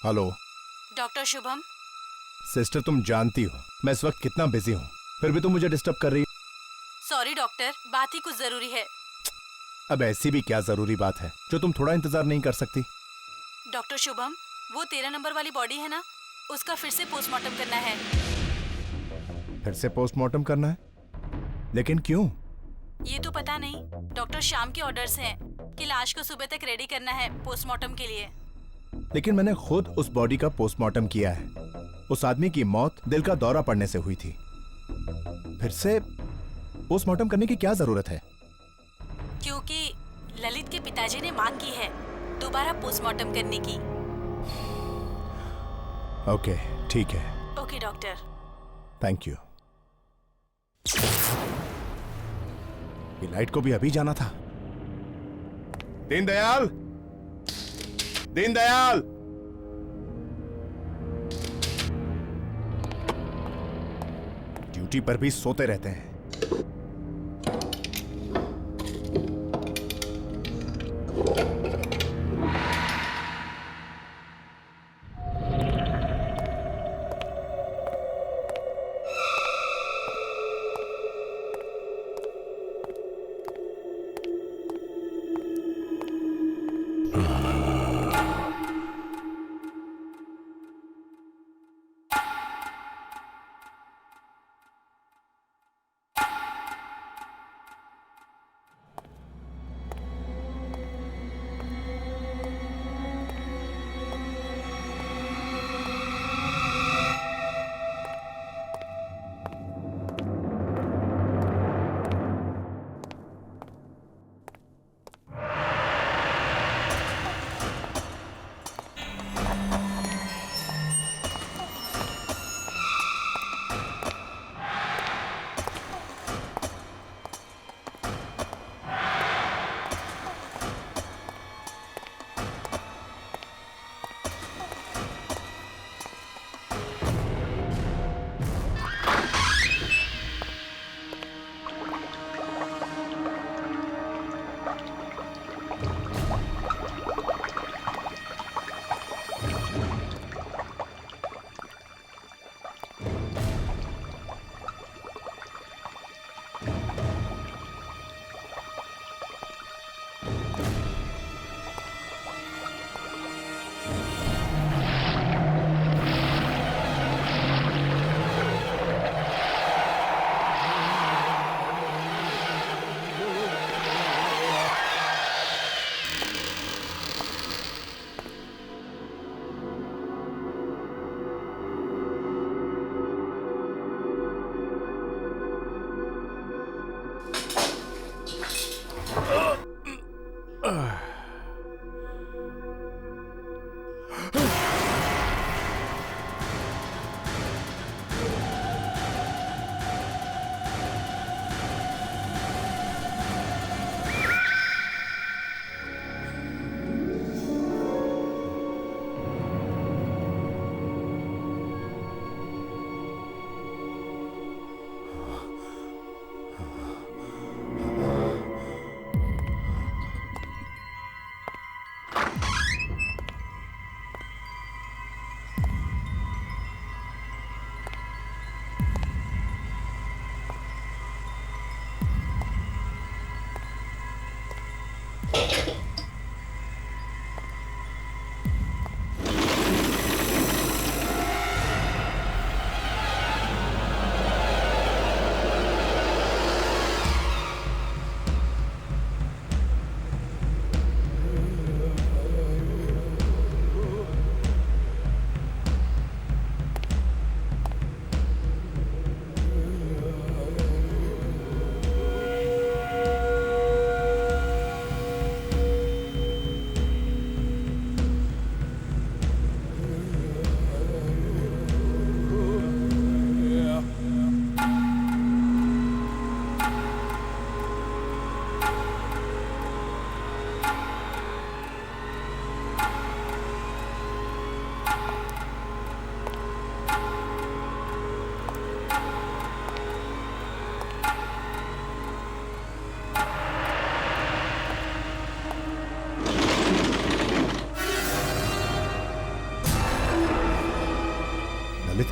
Hello doctor Shubham. Sister, तुम जानती हो मैं इस वक्त कितना बिजी हूँ, फिर भी तुम मुझे डिस्टर्ब कर रही। सॉरी डॉक्टर, बात ही कुछ जरूरी है। अब ऐसी भी क्या जरूरी बात है जो तुम थोड़ा इंतजार नहीं कर सकती? डॉक्टर शुभम, वो 13 नंबर वाली बॉडी है ना, उसका फिर से पोस्टमार्टम करना है। फिर से पोस्टमार्टम करना है? लेकिन क्यों? ये तो पता नहीं, डॉक्टर श्याम के ऑर्डर्स हैं कि लाश को सुबह तक रेडी करना है पोस्टमार्टम के लिए। लेकिन मैंने खुद उस बॉडी का पोस्टमार्टम किया है। उस आदमी की मौत दिल का दौरा पड़ने से हुई थी। फिर से पोस्टमार्टम करने की क्या जरूरत है? क्योंकि ललित के पिताजी ने मांग की है दोबारा पोस्टमार्टम करने की। ओके, ठीक है। Okay doctor. Thank you. ये लाइट को भी अभी जाना था। दीनदयाल, दीनदयाल! ड्यूटी पर भी सोते रहते हैं।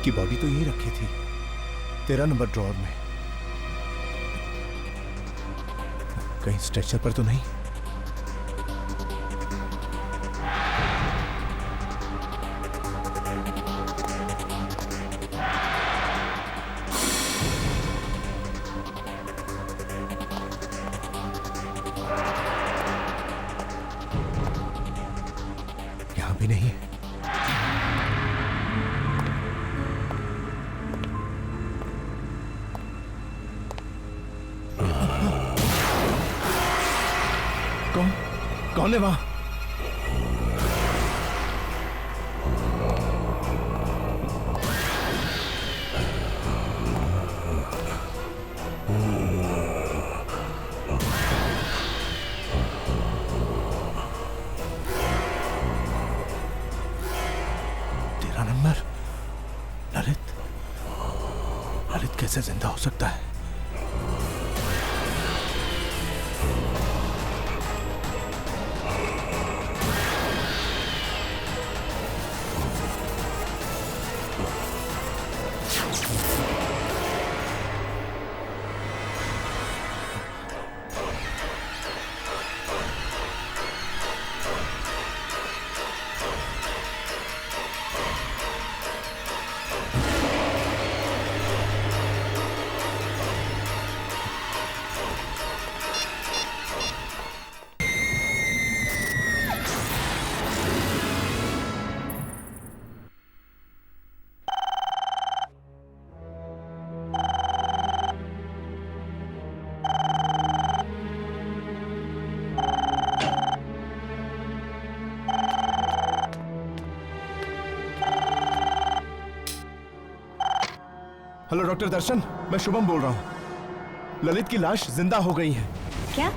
की बॉडी तो यहीं रखी थी, 13 नंबर ड्रॉअर में। कहीं स्ट्रेचर पर तो नहीं? यहां भी नहीं है। कौन है वहां? तेरा नंबर। ललित कैसे जिंदा हो सकता है? हेलो डॉक्टर दर्शन, मैं शुभम बोल रहा हूँ। ललित की लाश जिंदा हो गई है। क्या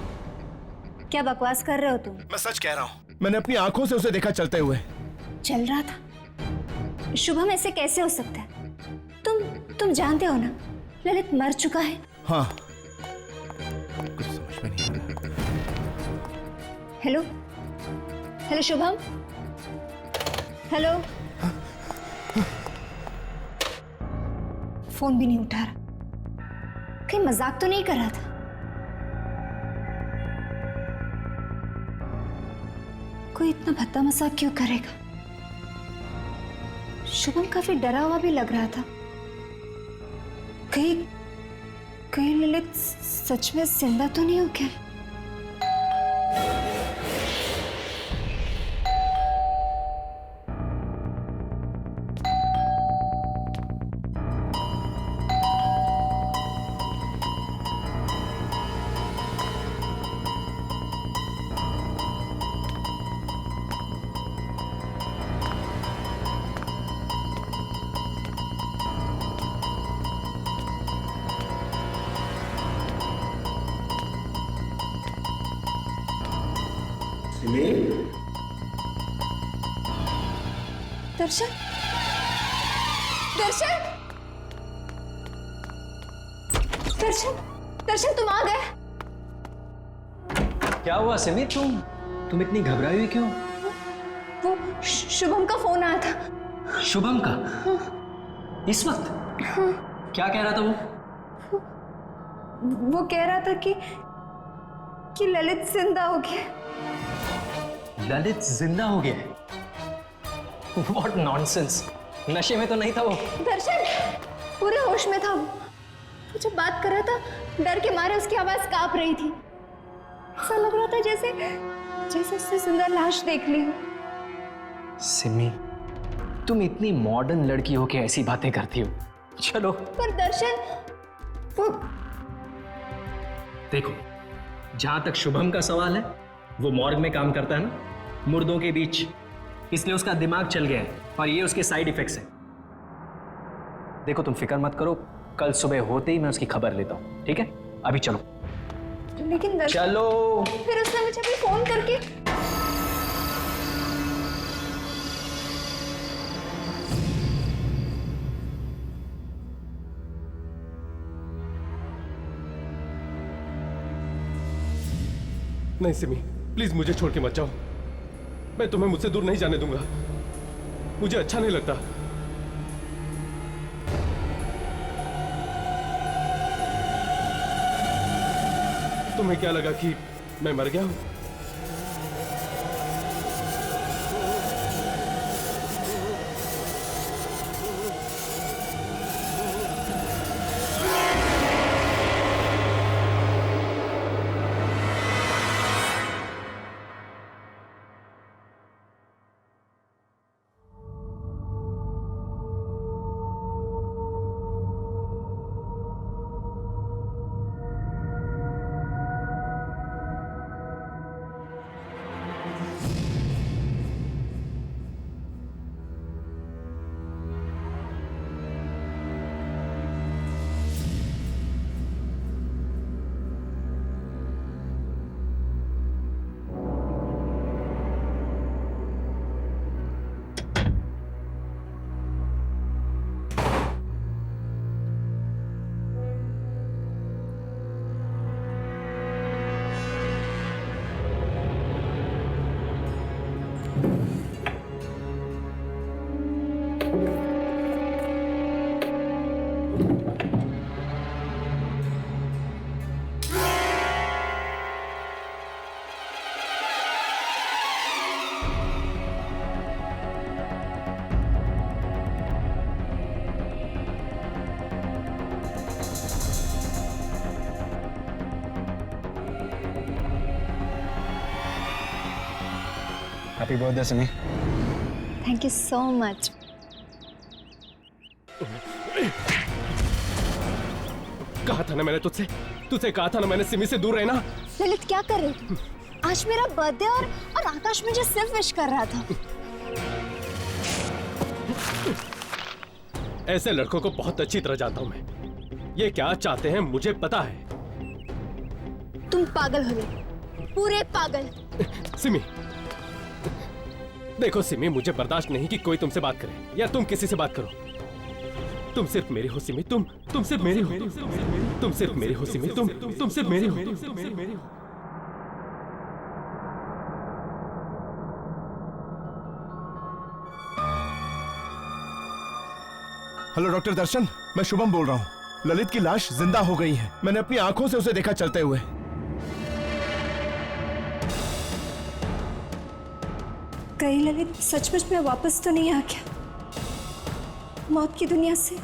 क्या बकवास कर रहे हो तुम? मैं सच कह रहा हूँ, मैंने अपनी आंखों से उसे देखा चलते हुए। चल रहा था? शुभम, ऐसे कैसे हो सकता है? तुम जानते हो ना, ललित मर चुका है। हाँ, कुछ समझ में नहीं आ रहा। Hello hello Shubham, hello. Phone भी नहीं उठा रहा, कहीं मजाक तो नहीं कर रहा था? कोई इतना भद्दा मजाक क्यों करेगा? शुभम काफी डरा हुआ भी लग रहा था। कहीं ललित सच में जिंदा तो नहीं हो क्या? दर्शन, दर्शन, दर्शन, दर्शन, तुम आ गए। क्या हुआ सिमी? तुम इतनी घबराई हुई क्यों? वो शुभम का फोन आया था। शुभम का? हाँ। इस वक्त? हाँ। क्या कह रहा था वो कह रहा था कि ललित जिंदा हो गया। ललित जिंदा हो गया? What nonsense! नशे में तो नहीं था वो? दर्शन पूरे होश में था वो जब बात कर रहा था, डर के मारे उसकी आवाज कांप रही थी। ऐसा लग रहा था जैसे उससे जिंदा लाश देख ली हो। सिमी, तुम इतनी मॉडर्न लड़की हो के ऐसी बातें करती हो। चलो। पर दर्शन, वो देखो, जहां तक शुभम का सवाल है, वो मॉर्ग में काम करता है ना, मुर्दों के बीच, इसलिए उसका दिमाग चल गया है और ये उसके साइड इफेक्ट्स हैं। देखो, तुम फिक्र मत करो, कल सुबह होते ही मैं उसकी खबर लेता हूं, ठीक है? अभी चलो। लेकिन दर्शन, चलो। फिर उसने मुझे भी फोन करके नहीं सिमी, प्लीज मुझे छोड़ के मत जाओ। मैं तुम्हें मुझसे दूर नहीं जाने दूंगा। मुझे अच्छा नहीं लगता। तुम्हें क्या लगा कि मैं मर गया हूं? Happy birthday Simi. Thank you so much. कहा था ना मैंने तुझसे कहा था ना मैंने सिमी से दूर रहना। ललित क्या कर रही थी? आज मेरा बर्थडे और आकाश मुझे सिर्फ विश कर रहा था। ऐसे लड़कों को बहुत अच्छी तरह जानता हूं मैं। ये क्या चाहते हैं मुझे पता है। तुम पागल हो गए, पूरे पागल। सिमी, देखो सिमी, मुझे बर्दाश्त नहीं कि कोई तुमसे बात करे या तुम किसी से बात करो। तुम सिर्फ मेरी हो सिमी, तुम सिर्फ मेरी हो, तुम सिर्फ मेरी हो सिमी, तुम सिर्फ मेरी हो। हेलो डॉक्टर दर्शन, मैं शुभम बोल रहा हूँ। ललित की लाश जिंदा हो गई है। मैंने अपनी आंखों से उसे देखा चलते हुए। कहीं ललित सचमुच में वापस तो नहीं आ गया मौत की दुनिया से?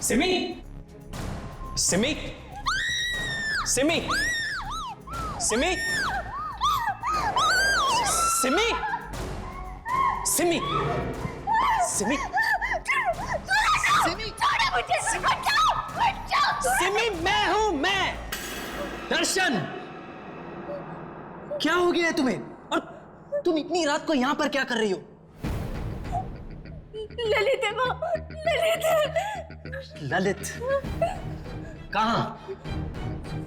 सिमी, सिमी, सिमी, सिमी, सिमी, सिमी, सिमी, सिमी, सिमी, मैं हूं मैं। दर्शन, क्या हो गया है तुम्हें? और तुम इतनी रात को यहाँ पर क्या कर रही हो? ललित है माँ, ललित है। ललित कहाँ?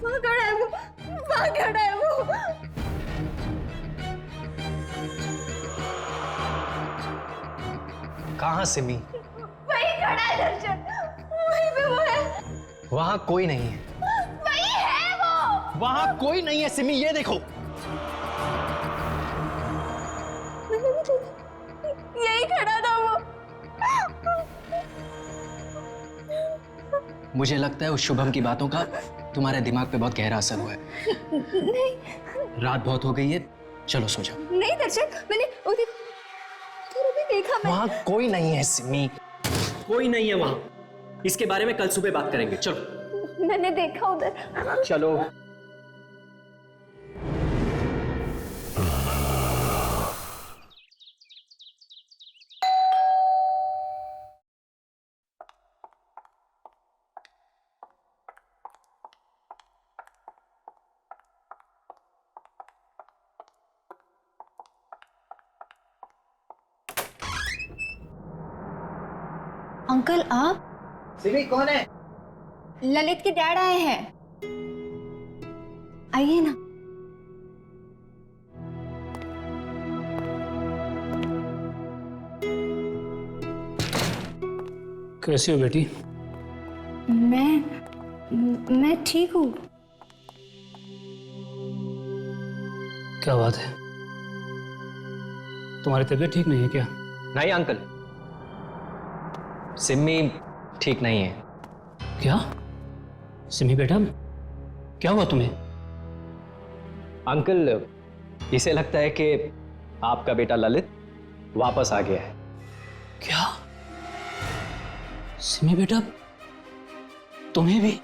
वहाँ खड़ा है वो, वहाँ खड़ा है वो। कहाँ सिमी? वही खड़ा है दर्शन, वहीं पे वो है। वहां कोई नहीं है। वही है वो। वहां कोई नहीं है सिमी, ये देखो। यही खड़ा था वो। मुझे लगता है उस शुभम की बातों का तुम्हारे दिमाग पे बहुत गहरा असर हुआ है। नहीं रात बहुत हो गई है, चलो सो जाओ। नहीं दर्शन, मैंने उधर भी देखा। मैं वहां कोई नहीं है सिमी, कोई नहीं है वहां। इसके बारे में कल सुबह बात करेंगे, चलो। मैंने देखा उधर। चलो। अंकल आप? सिमी कौन है? ललित के डैड आए हैं, आइए ना। कैसी हो बेटी? मैं ठीक हूँ। क्या बात है, तुम्हारी तबीयत ठीक नहीं है क्या? नहीं अंकल, सिमी ठीक नहीं है। क्या? सिमी बेटा, क्या हुआ तुम्हें? अंकल, इसे लगता है कि आपका बेटा ललित वापस आ गया है। क्या? सिमी बेटा, तुम्हें भी?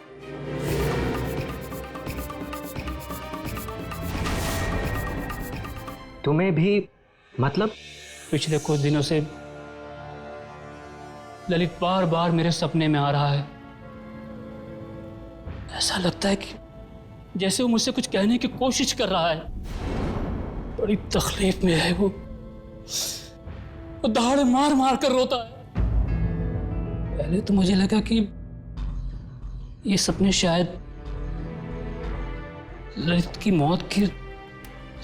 तुम्हें भी? मतलब? पिछले कुछ दिनों से ललित बार बार मेरे सपने में आ रहा है। ऐसा लगता है कि जैसे वो मुझसे कुछ कहने की कोशिश कर रहा है। बड़ी तकलीफ में है वो दहाड़े मार मार कर रोता है। पहले तो मुझे लगा कि ये सपने शायद ललित की मौत के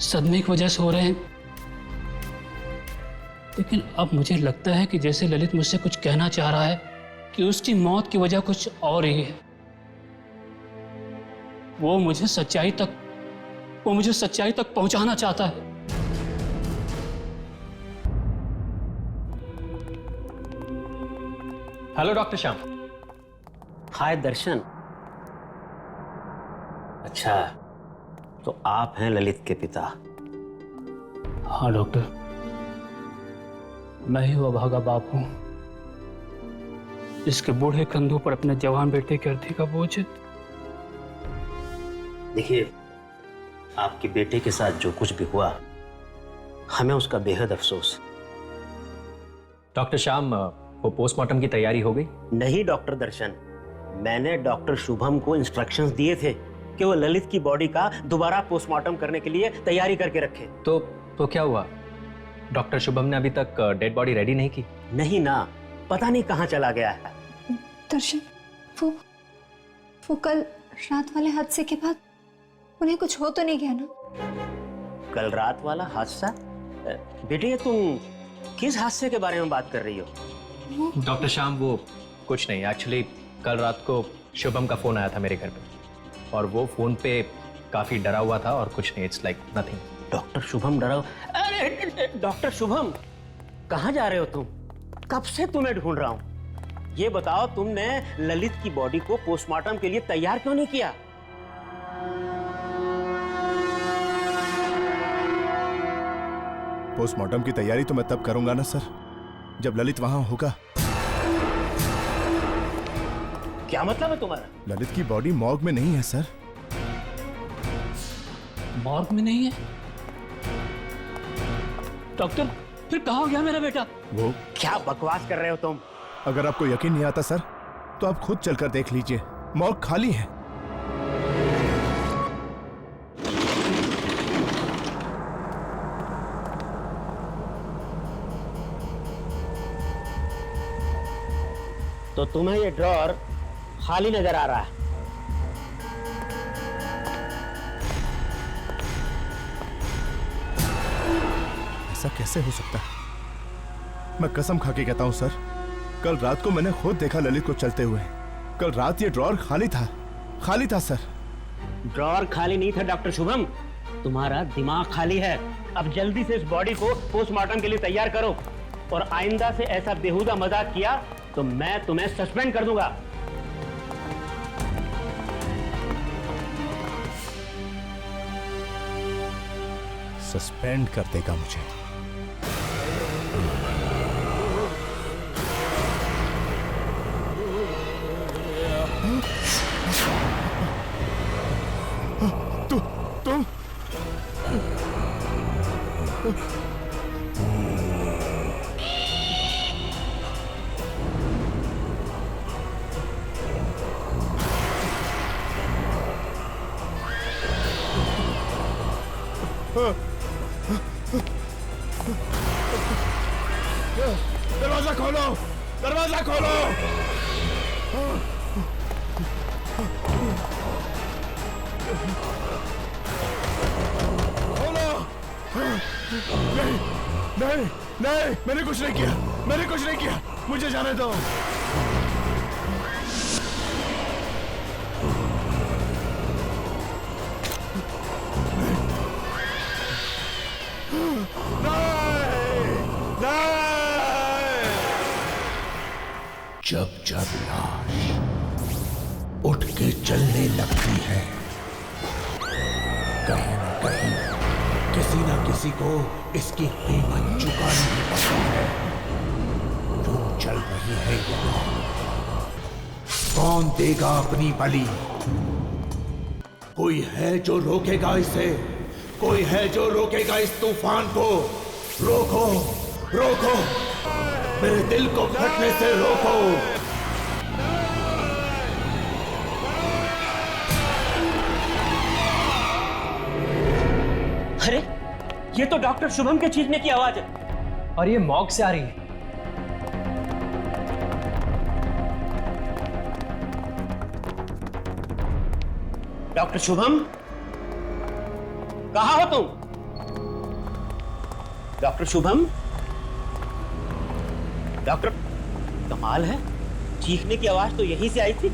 सदमे की वजह से हो रहे हैं, लेकिन अब मुझे लगता है कि जैसे ललित मुझसे कुछ कहना चाह रहा है कि उसकी मौत की वजह कुछ और ही है। वो मुझे सच्चाई तक पहुंचाना चाहता है। Hello doctor Shyam. Hi Darshan. अच्छा, तो आप हैं ललित के पिता? हाँ डॉक्टर, मैं ही वो भागा बाप हूं जिसके बूढ़े कंधों पर अपने जवान बेटे के अर्थी का बोझ है। देखिए, आपके बेटे के साथ जो कुछ भी हुआ, हमें उसका बेहद अफसोस। डॉक्टर श्याम, वो पोस्टमार्टम की तैयारी हो गई? नहीं डॉक्टर दर्शन, मैंने डॉक्टर शुभम को इंस्ट्रक्शंस दिए थे कि वो ललित की बॉडी का दोबारा पोस्टमार्टम करने के लिए तैयारी करके रखे। तो क्या हुआ? डॉक्टर शुभम ने अभी तक डेड बॉडी रेडी नहीं की? नहीं ना, पता नहीं कहाँ चला गया है। दर्शन, वो कल रात वाले हादसे के बाद उन्हें कुछ हो तो नहीं गया ना? कल रात वाला हादसा? बेटे, तुम किस हादसे के बारे में बात कर रही हो? डॉक्टर श्याम, वो कुछ नहीं। एक्चुअली कल रात को शुभम का फोन आया था मेरे घर पे, और वो फोन पे काफी डरा हुआ था और कुछ नहीं। It's like nothing. Doctor Shubham डरा? अरे डॉक्टर शुभम, कहाँ जा रहे हो तुम? कब से तुम्हें ढूंढ रहा हूं। ये बताओ, तुमने ललित की बॉडी को पोस्टमार्टम के लिए तैयार क्यों नहीं किया? पोस्टमार्टम की तैयारी तो मैं तब करूंगा ना सर, जब ललित वहां होगा। क्या मतलब है तुम्हारा? ललित की बॉडी मॉर्ग में नहीं है सर। मॉर्ग में नहीं है? डॉक्टर, फिर कहाँ हो गया मेरा बेटा? वो क्या बकवास कर रहे हो तुम? अगर आपको यकीन नहीं आता सर, तो आप खुद चलकर देख लीजिए, मॉर्ग खाली है। तो तुम्हें ये ड्रॉर खाली नजर आ रहा है। ऐसा कैसे हो सकता है? मैं कसम खा के कहता हूं सर, कल रात को मैंने खुद देखा ललित को चलते हुए। कल रात ये ड्रॉर खाली था सर। ड्रॉर खाली नहीं था डॉक्टर शुभम, तुम्हारा दिमाग खाली है। अब जल्दी से इस बॉडी को पोस्टमार्टम के लिए तैयार करो, और आइंदा से ऐसा बेहुदा मजाक किया तो मैं तुम्हें सस्पेंड कर दूंगा। सस्पेंड कर देगा मुझे? तुम दरवाजा खोलो, दरवाजा खोलो। नहीं, मैंने कुछ नहीं किया, मुझे जाने दो। जब जब लाश उठ के चलने लगती है, कहीं न कहीं किसी न किसी को इसकी कीमत चुकानी ही पड़ती है। क्यों चल रही है यहाँ? कौन देगा अपनी बलि? कोई है जो रोकेगा इसे? कोई है जो रोकेगा इस तूफान को? रोको, रोको, मेरे दिल को फटने से रोको। अरे, ये तो डॉक्टर शुभम के चीखने की आवाज है, और ये मॉर्ग से आ रही है। डॉक्टर शुभम, कहाँ हो तुम? डॉक्टर शुभम, डॉक्टर, कमाल है, चीखने की आवाज तो यहीं से आई थी।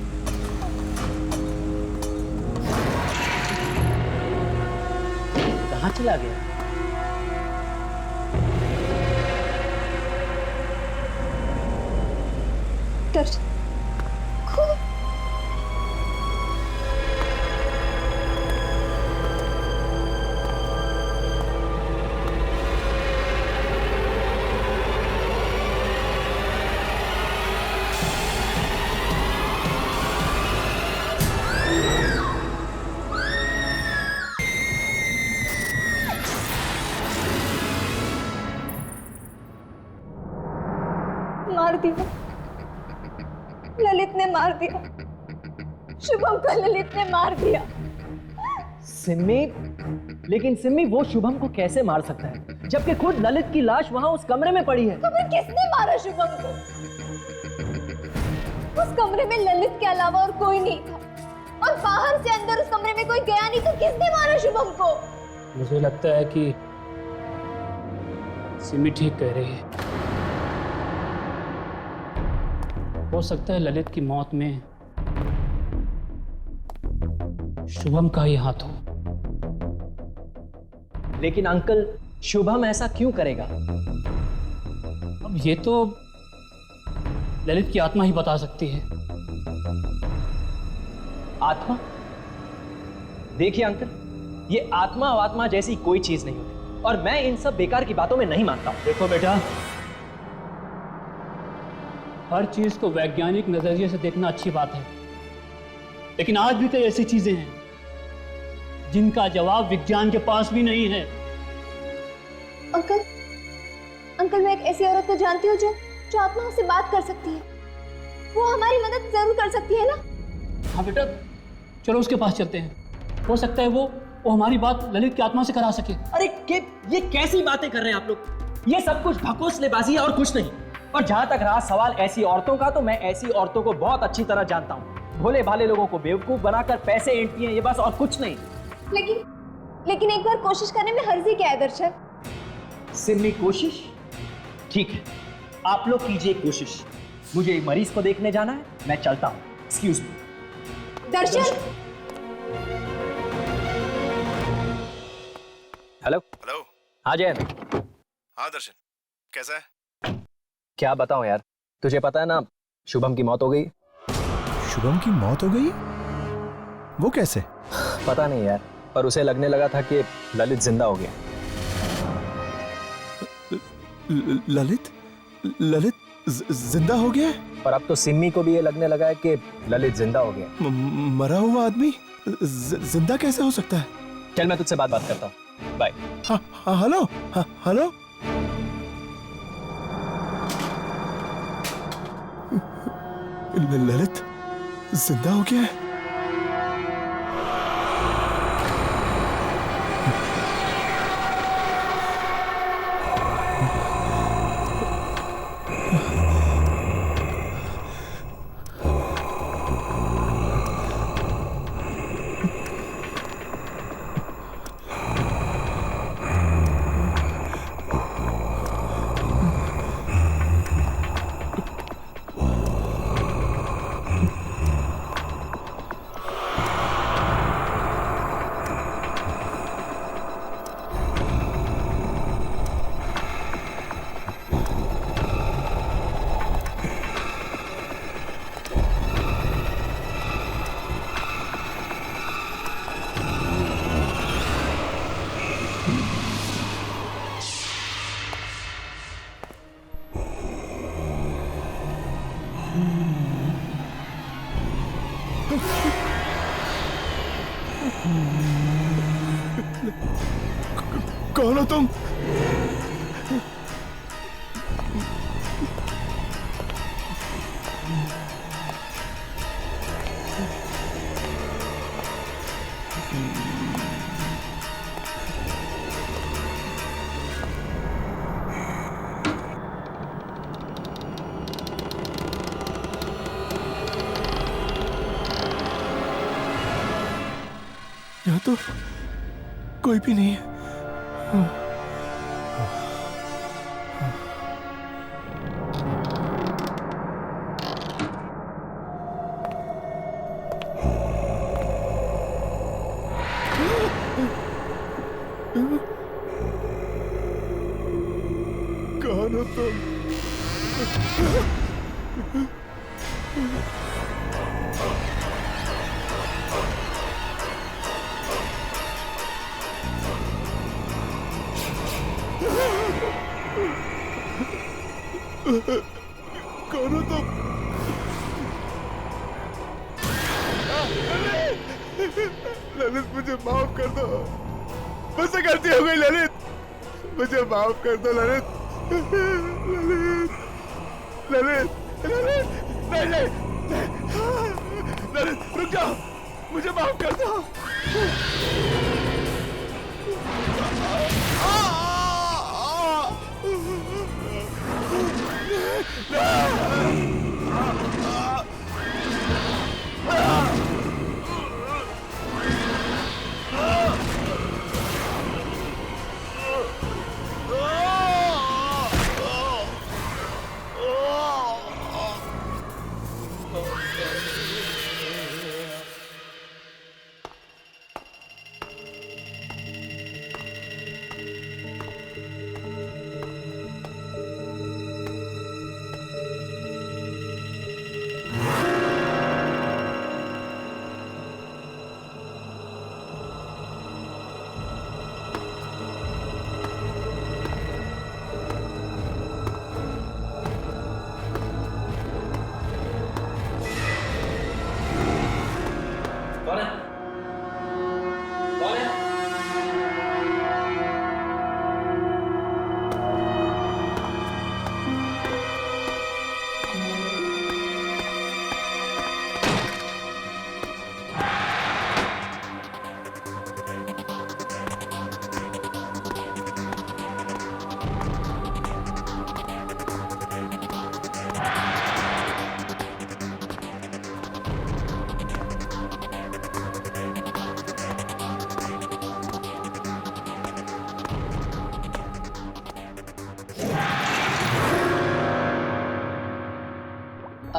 कहाँ चला गया? मार दिया, ललित ने मार दिया, शुभम को ललित ने मार दिया। सिम्मी, लेकिन सिम्मी वो शुभम को कैसे मार सकता है जबकि खुद ललित की लाश वहां उस कमरे में पड़ी है? तो फिर किसने मारा शुभम को? उस कमरे में ललित के अलावा और कोई नहीं था, और बाहर से अंदर उस कमरे में कोई गया नहीं, तो किसने मारा शुभम को? मुझे लगता है कि सिमी ठीक कह रही है। हो सकता है ललित की मौत में शुभम का ही हाथ हो। लेकिन अंकल, शुभम ऐसा क्यों करेगा? अब ये तो ललित की आत्मा ही बता सकती है। आत्मा? देखिए अंकल, ये आत्मा जैसी कोई चीज नहीं होती, और मैं इन सब बेकार की बातों में नहीं मानता हूं। देखो बेटा, हर चीज को वैज्ञानिक नजरिए से देखना अच्छी बात है, लेकिन आज भी कई ऐसी चीजें हैं जिनका जवाब विज्ञान के पास भी नहीं है। अंकल, मैं एक ऐसी औरत को जानती हूँ जो आत्मा से बात कर सकती है। वो हमारी मदद जरूर कर सकती है ना? हाँ बेटा, चलो उसके पास चलते हैं। हो सकता है वो हमारी बात ललित की आत्मा से करा सके। अरे ये कैसी बातें कर रहे हैं आप लोग? ये सब कुछ भकोसलेबाजी है और कुछ नहीं। और जहां तक रहा सवाल ऐसी औरतों का, तो मैं ऐसी औरतों को बहुत अच्छी तरह जानता हूं। भोले भाले लोगों को बेवकूफ बनाकर पैसे ऐंठती हैं, ये बस और कुछ नहीं। लेकिन एक बार कोशिश करने में हर्जी क्या है दर्शन? सिम्मी कोशिश? ठीक है, आप लोग कीजिए कोशिश। मुझे मरीज को देखने जाना है, मैं चलता हूं। Excuse me. Darshan. Hello. Hello. हाँ जय। हाँ दर्शन, कैसा है? क्या बताऊं यार, तुझे पता है ना शुभम की मौत हो गई। शुभम की मौत हो गई? वो कैसे? पता नहीं यार, पर उसे लगने लगा था कि ललित जिंदा हो गया। ललित? ललित जिंदा हो गया? और अब तो सिम्मी को भी ये लगने लगा है कि ललित जिंदा हो गया। मरा हुआ आदमी जिंदा कैसे हो सकता है? चल मैं तुझसे बात करता हूँ। बाय। हाँ हेलो। हाँ हेलो। ललित जिंदा हो गया है? कौन हो तुम? यहाँ तो कोई भी नहीं है। कौन हो तुम? कौन हो तुम? ललित मुझे माफ कर दो, मुझसे गलती हो गई ललित, मुझे माफ कर दो ललित। ललित ललित ललित नहीं नहीं ललित रुक जाओ, मुझे माफ कर दो।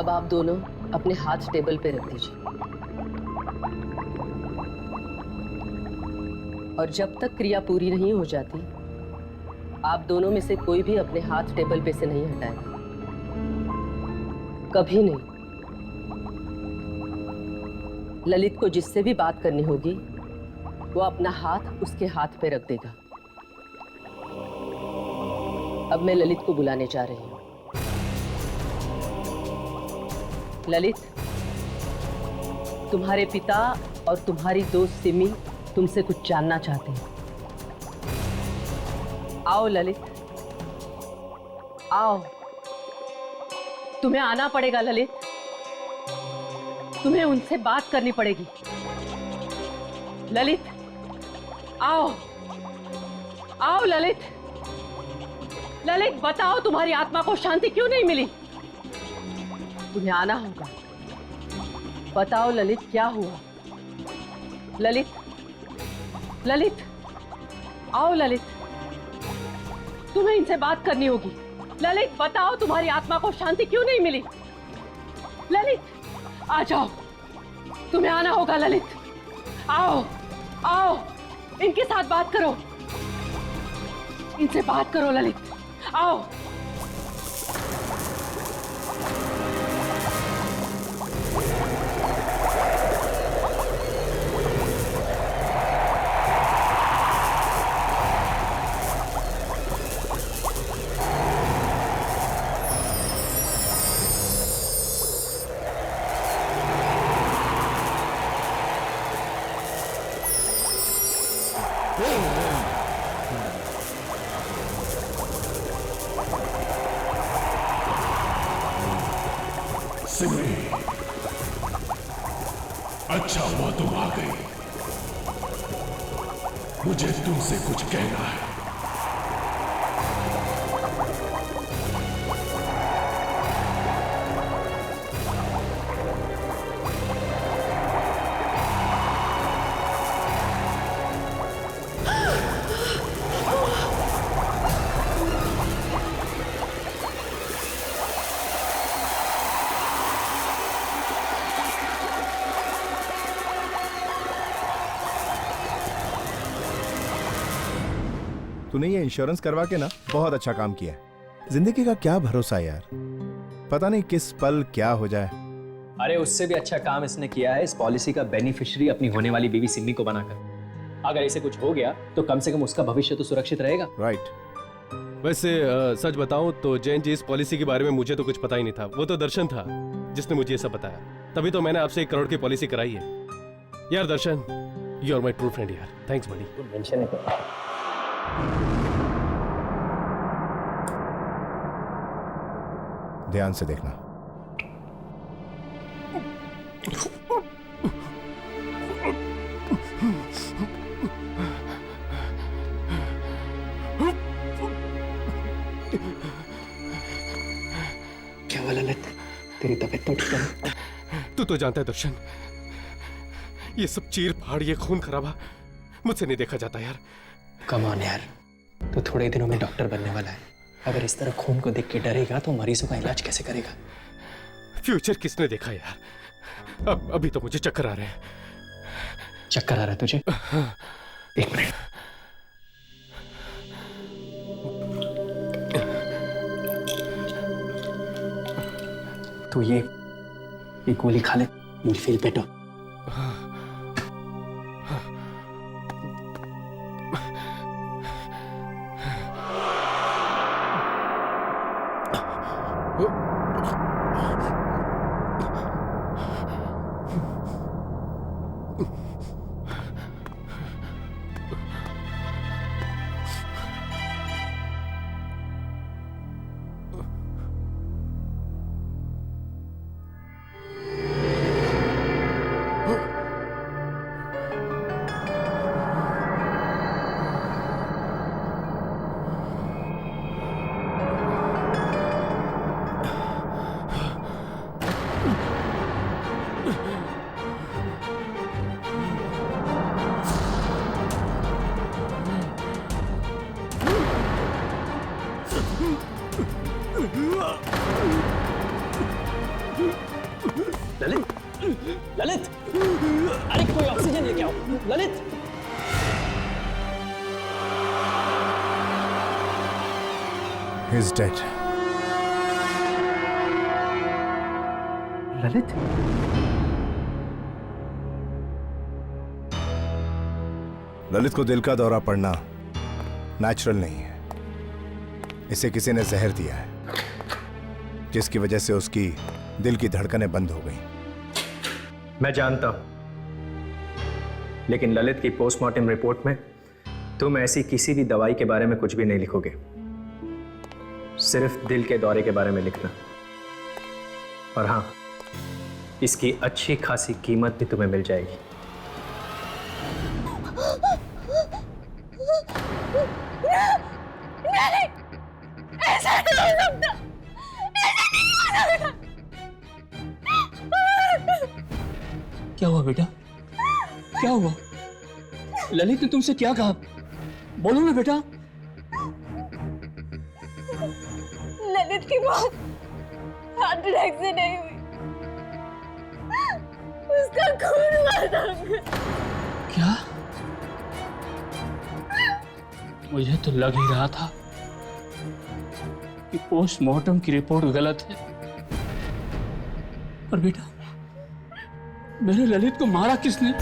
अब आप दोनों अपने हाथ टेबल पे रख दीजिए और जब तक क्रिया पूरी नहीं हो जाती आप दोनों में से कोई भी अपने हाथ टेबल पे से नहीं हटाएगा, कभी नहीं। ललित को जिससे भी बात करनी होगी वो अपना हाथ उसके हाथ पे रख देगा। अब मैं ललित को बुलाने जा रही हूँ। ललित, तुम्हारे पिता और तुम्हारी दोस्त सिमी तुमसे कुछ जानना चाहते हैं। आओ ललित, आओ। तुम्हें आना पड़ेगा ललित, तुम्हें उनसे बात करनी पड़ेगी। ललित, आओ, आओ ललित। ललित, बताओ तुम्हारी आत्मा को शांति क्यों नहीं मिली? तुम्हें आना होगा। बताओ ललित, क्या हुआ? ललित, ललित, आओ ललित, तुम्हें इनसे बात करनी होगी। ललित, बताओ तुम्हारी आत्मा को शांति क्यों नहीं मिली? ललित, आ जाओ, तुम्हें आना होगा। ललित, आओ, आओ, इनके साथ बात करो, इनसे बात करो। ललित, आओ। सिमी, अच्छा हुआ तुम आ गई। मुझे तुमसे कुछ कहना है। तूने ये इंश्योरेंस करवा के ना बहुत अच्छा काम किया है। जिंदगी का क्या भरोसा यार, पता नहीं किस पल क्या हो जाए। अरे उससे भी अच्छा काम इसने किया है, इस पॉलिसी का बेनिफिशियरी अपनी होने वाली बीवी सिमी को बनाकर। अगर इसे कुछ हो गया तो कम से कम उसका भविष्य तो सुरक्षित रहेगा। राइट। वैसे सच बताऊं तो जैन जी, इस पॉलिसी के बारे में मुझे तो कुछ पता ही नहीं था। वो तो दर्शन था जिसने मुझे ये सब बताया, तभी तो मैंने आपसे 1 करोड़ की पॉलिसी कराई है। यार Darshan, you are my true friend यार, थैंक्स बड़ी। मेंशन है। ध्यान से देखना। क्या हुआ ललित, तेरी तबीयत तो ठीक है? तू तो जानता है दर्शन, ये सब चीर फाड़, ये खून खराबा मुझसे नहीं देखा जाता यार। कम ऑन यार, तो थोड़े दिनों में डॉक्टर बनने वाला है। अगर इस तरह खून को देख के डरेगा तो मरीजों का इलाज कैसे करेगा? फ्यूचर किसने देखा यार? अब अभी तो मुझे चक्कर आ रहे हैं। चक्कर आ रहा है तुझे? 1 मिनट। तो ये गोली खा ले, you'll feel better. ललित, अरे कोई ऑक्सीजन लेके आओ। Lalit, He is dead. Lalit, Lalit को दिल का दौरा पड़ना नेचुरल नहीं है। इसे किसी ने जहर दिया है, जिसकी वजह से उसकी दिल की धड़कनें बंद हो गई। मैं जानता हूं, लेकिन ललित की पोस्टमार्टम रिपोर्ट में तुम ऐसी किसी भी दवाई के बारे में कुछ भी नहीं लिखोगे, सिर्फ दिल के दौरे के बारे में लिखना। और हाँ, इसकी अच्छी खासी कीमत भी तुम्हें मिल जाएगी। नहीं, ऐसा नहीं हो सकता, ऐसा नहीं हो सकता। क्या हुआ बेटा? क्या हुआ? ललित ने तुमसे क्या कहा? बोलो ना बेटा। ललित की मौत हार्ट अटैक से नहीं हुई, उसका खून हुआ था। क्या? मुझे तो लग ही रहा था कि पोस्टमार्टम की रिपोर्ट गलत है। पर बेटा, मेरे ललित को मारा किसने?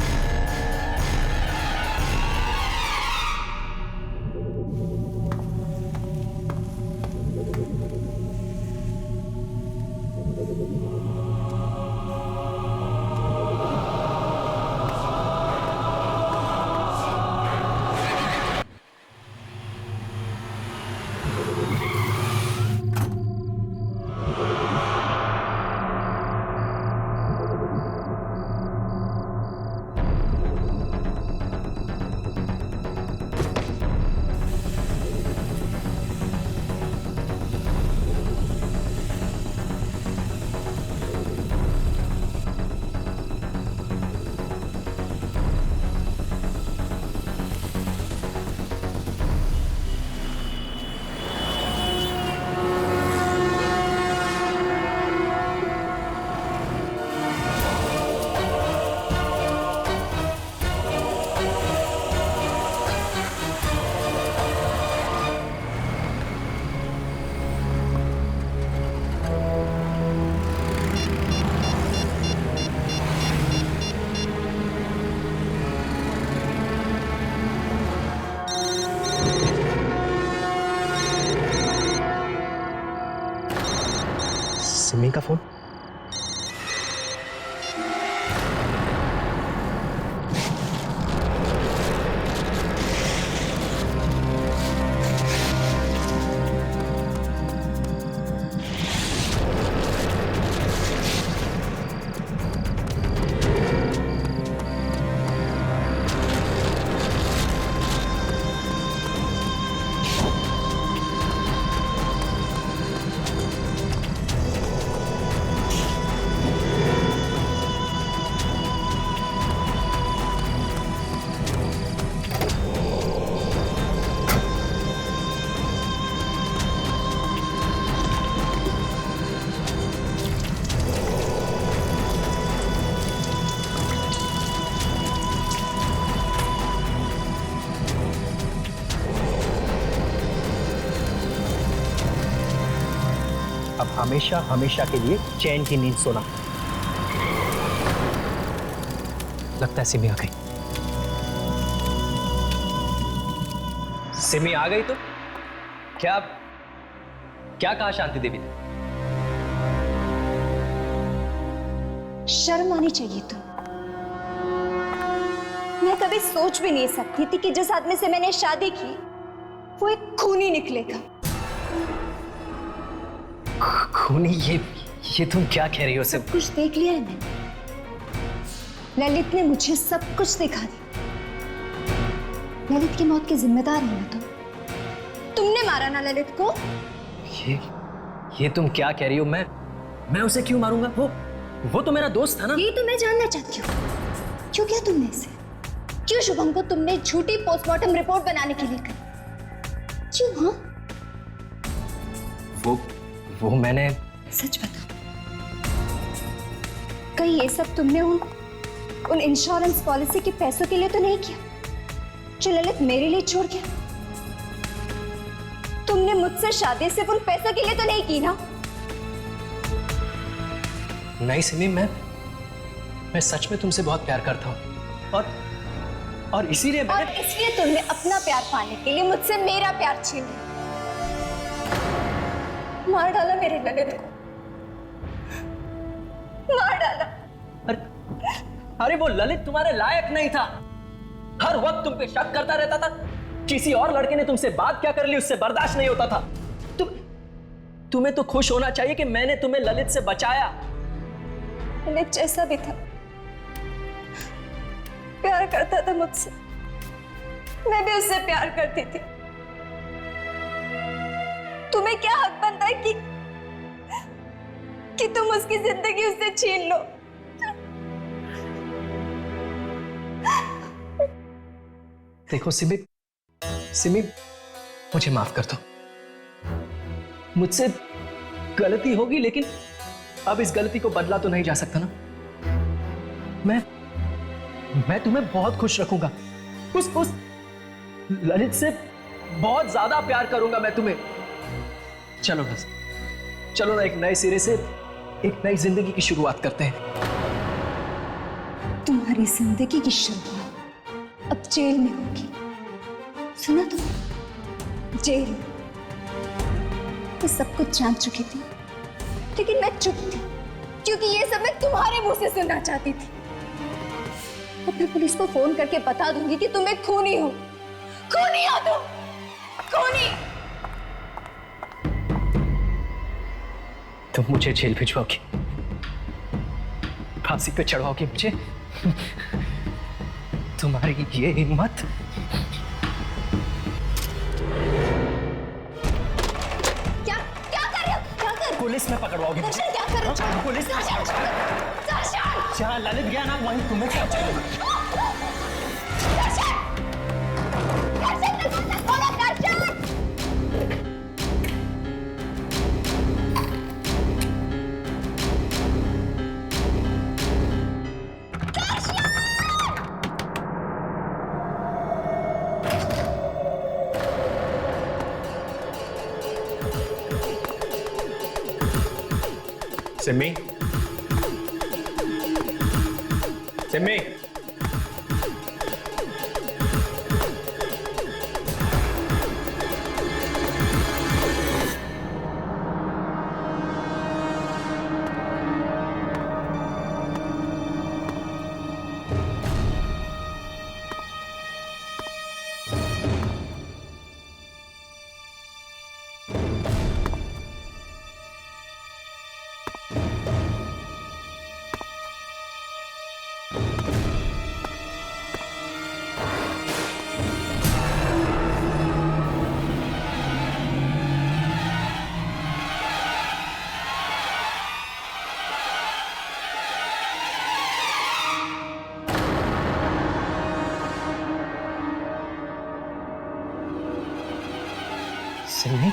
सिमी का फोन। अब हमेशा हमेशा के लिए चैन की नींद सोना। लगता है सिमी आ गई। सिमी आ गई तो क्या क्या कहा शांति देवी ने? शर्म आनी चाहिए तो। मैं कभी सोच भी नहीं सकती थी कि जिस आदमी से मैंने शादी की वो एक खूनी निकलेगा। खूनी? ये तुम क्या कह रही हो? सब कुछ देख लिया है मैंने। ललित ने मुझे सब कुछ दिखा दिया। ललित की मौत के जिम्मेदार हो ना तुमने मारा ना ललित को। ये तुम क्या कह रही हो? मैं उसे क्यों मारूंगा? वो तो मेरा दोस्त था ना। ये तो मैं जानना चाहती हूँ, क्यों किया तुमने इसे? क्यों शुभम को तुमने झूठी पोस्टमार्टम रिपोर्ट बनाने के लिए कही? क्यों? हाँ, वो मैंने। सच बता, कहीं ये सब तुमने उन उन इंश्योरेंस पॉलिसी के पैसों के लिए तो नहीं किया जो ललित मेरे लिए छोड़ गया। तुमने मुझसे शादी सिर्फ उन पैसों के लिए तो नहीं की ना? नहीं सिमी, मैं सच में तुमसे बहुत प्यार करता हूँ और इसीलिए तुमने अपना प्यार पाने के लिए मुझसे मेरा प्यार छीन लिया। मार डाला मेरे ललित को, मार डाला। अरे वो ललित तुम्हारे लायक नहीं था। हर वक्त तुम पे शक करता रहता था। किसी और लड़के ने तुमसे बात क्या कर ली उससे बर्दाश्त नहीं होता था। तुम्हें तो खुश होना चाहिए कि मैंने तुम्हें ललित से बचाया। ललित जैसा भी था प्यार करता था मुझसे, मैं भी उससे प्यार करती थी। तुम्हें क्या हक बनता है कि तुम उसकी जिंदगी उससे छीन लो? देखो सिमी, मुझे माफ कर दो। मुझसे गलती होगी, लेकिन अब इस गलती को बदला तो नहीं जा सकता ना। मैं तुम्हें बहुत खुश रखूंगा। उस ललित से बहुत ज्यादा प्यार करूंगा मैं तुम्हें। चलो बस, चलो ना एक नए सिरे से एक नई जिंदगी की शुरुआत करते हैं। तुम्हारी जिंदगी की शुरुआत अब जेल में होगी, सुना तुम? जेल में। मैं सब कुछ जान चुकी थी, लेकिन मैं चुप थी क्योंकि ये सब मैं तुम्हारे मुंह से सुनना चाहती थी। अब मैं पुलिस को फोन करके बता दूंगी कि तुम एक खूनी हो। खूनी हो तुम, खूनी। तुम मुझे जेल भिजवाओगी, फांसी पे चढ़वाओगी मुझे? तुम्हारी ये हिम्मत? क्या कर रहे हो? क्या कर? पुलिस में पकड़वाओगी मुझे? दर्शन क्या कर रहे हो? पुलिस में दर्शन! जहाँ ललित गया ना वहीं तुम्हें क्या चाहिए? दर्शन! दर्शन! बोलो दर्शन! सिमी, सिमी, सिमी,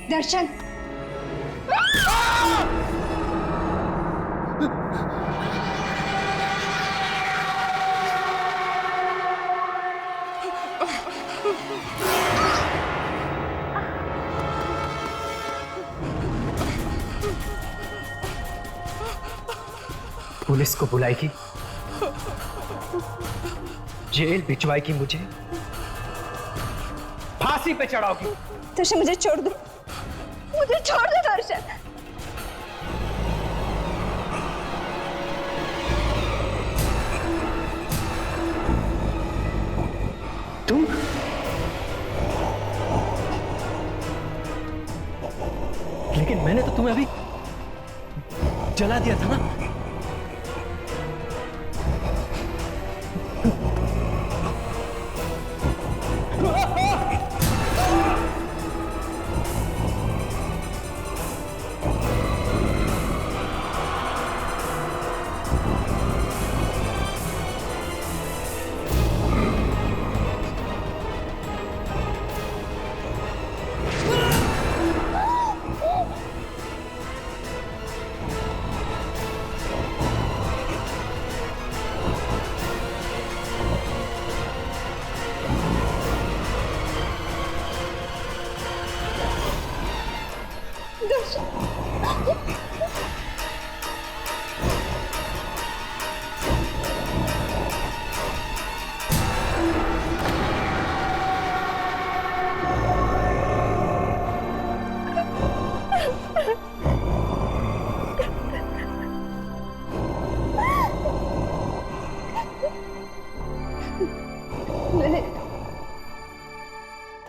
दर्शन! पुलिस को बुलाएगी, जेल भिजवाएगी मुझे, फांसी पे चढ़ाओगी। दर्शन मुझे छोड़ दो, मुझे छोड़ दो दर्शन। तुम लेकिन मैंने तो तुम्हें अभी जला दिया था ना।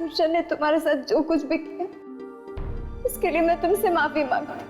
दर्शन ने तुम्हारे साथ जो कुछ भी किया उसके लिए मैं तुमसे माफी मांगती हूँ।